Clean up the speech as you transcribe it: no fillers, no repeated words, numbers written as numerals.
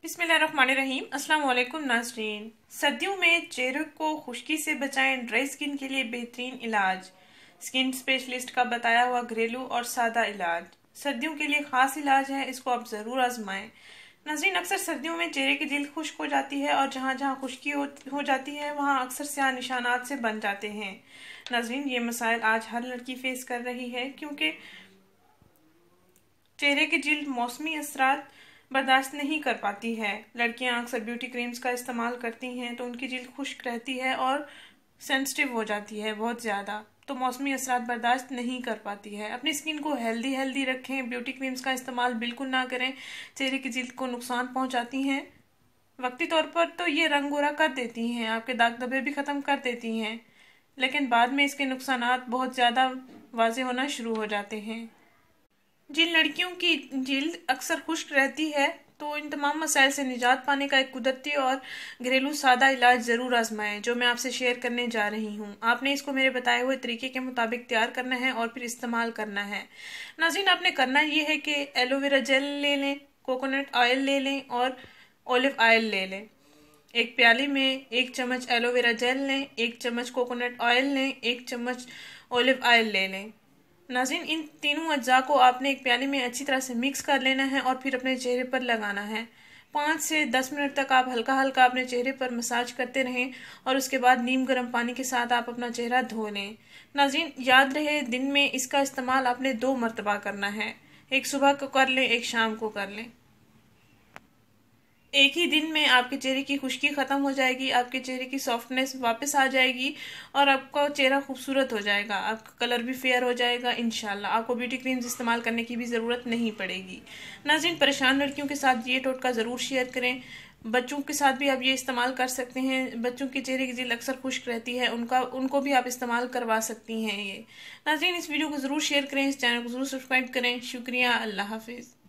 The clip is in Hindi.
बिस्मिल्लाहिर्रहमानिर्रहीम। अस्सलाम वालेकुम नाज़रीन। सर्दियों में चेहरे को खुश्की से बचाएं। ड्राई स्किन के लिए बेहतरीन इलाज, स्किन स्पेशलिस्ट का बताया हुआ घरेलू और सादा इलाज सर्दियों के लिए खास इलाज है। इसको आप ज़रूर आजमाएं। नाज़रीन, अक्सर सर्दियों में चेहरे की जिल्द खुश्क हो जाती है और जहाँ जहाँ खुश्की हो जाती है वहाँ अक्सर स्याह निशानात से बन जाते हैं। नाज़रीन, ये मसाइल आज हर लड़की फेस कर रही है क्योंकि चेहरे की जिल्द मौसमी असरात बर्दाश्त नहीं कर पाती है। लड़कियां अक्सर ब्यूटी क्रीम्स का इस्तेमाल करती हैं तो उनकी जिल्द खुश्क रहती है और सेंसिटिव हो जाती है बहुत ज़्यादा, तो मौसमी असरात बर्दाश्त नहीं कर पाती है। अपनी स्किन को हेल्दी रखें। ब्यूटी क्रीम्स का इस्तेमाल बिल्कुल ना करें, चेहरे की जिल्द को नुकसान पहुंचाती हैं। वक्ती तौर पर तो ये रंग गोरा कर देती हैं, आपके दाग धब्बे भी ख़त्म कर देती हैं, लेकिन बाद में इसके नुकसानात बहुत ज़्यादा वाज़े होना शुरू हो जाते हैं। जिन लड़कियों की जिल्द अक्सर खुश्क रहती है तो इन तमाम मसाइल से निजात पाने का एक कुदरती और घरेलू सादा इलाज ज़रूर आजमाएं, जो मैं आपसे शेयर करने जा रही हूँ। आपने इसको मेरे बताए हुए तरीके के मुताबिक तैयार करना है और फिर इस्तेमाल करना है। नाज़रीन, आपने करना ये है कि एलोवेरा जेल ले लें, कोकोनट ऑयल ले लें और ऑलिव ऑयल ले लें। एक प्याली में 1 चम्मच एलोवेरा जेल लें, 1 चम्मच कोकोनट ऑयल लें, 1 चम्मच ऑलिव ऑयल ले लें। नाज़रीन, इन तीनों अज्जा को आपने एक प्याली में अच्छी तरह से मिक्स कर लेना है और फिर अपने चेहरे पर लगाना है। 5 से 10 मिनट तक आप हल्का हल्का अपने चेहरे पर मसाज करते रहें और उसके बाद नीम गर्म पानी के साथ आप अपना चेहरा धो लें। नाज़रीन, याद रहे दिन में इसका इस्तेमाल आपने 2 मरतबा करना है, एक सुबह को कर लें, एक शाम को कर लें। एक ही दिन में आपके चेहरे की खुश्की ख़त्म हो जाएगी, आपके चेहरे की सॉफ्टनेस वापस आ जाएगी और आपका चेहरा खूबसूरत हो जाएगा, आपका कलर भी फेयर हो जाएगा। इंशाल्लाह आपको ब्यूटी क्रीम्स इस्तेमाल करने की भी ज़रूरत नहीं पड़ेगी। नाज़रीन, परेशान लड़कियों के साथ ये टोटका ज़रूर शेयर करें। बच्चों के साथ भी आप ये इस्तेमाल कर सकते हैं। बच्चों के चेहरे की जिल्द अक्सर खुश्क रहती है, उनको भी आप इस्तेमाल करवा सकती हैं ये। नाज़रीन, इस वीडियो को ज़रूर शेयर करें, इस चैनल को ज़रूर सब्सक्राइब करें। शुक्रिया। अल्लाह हाफिज़।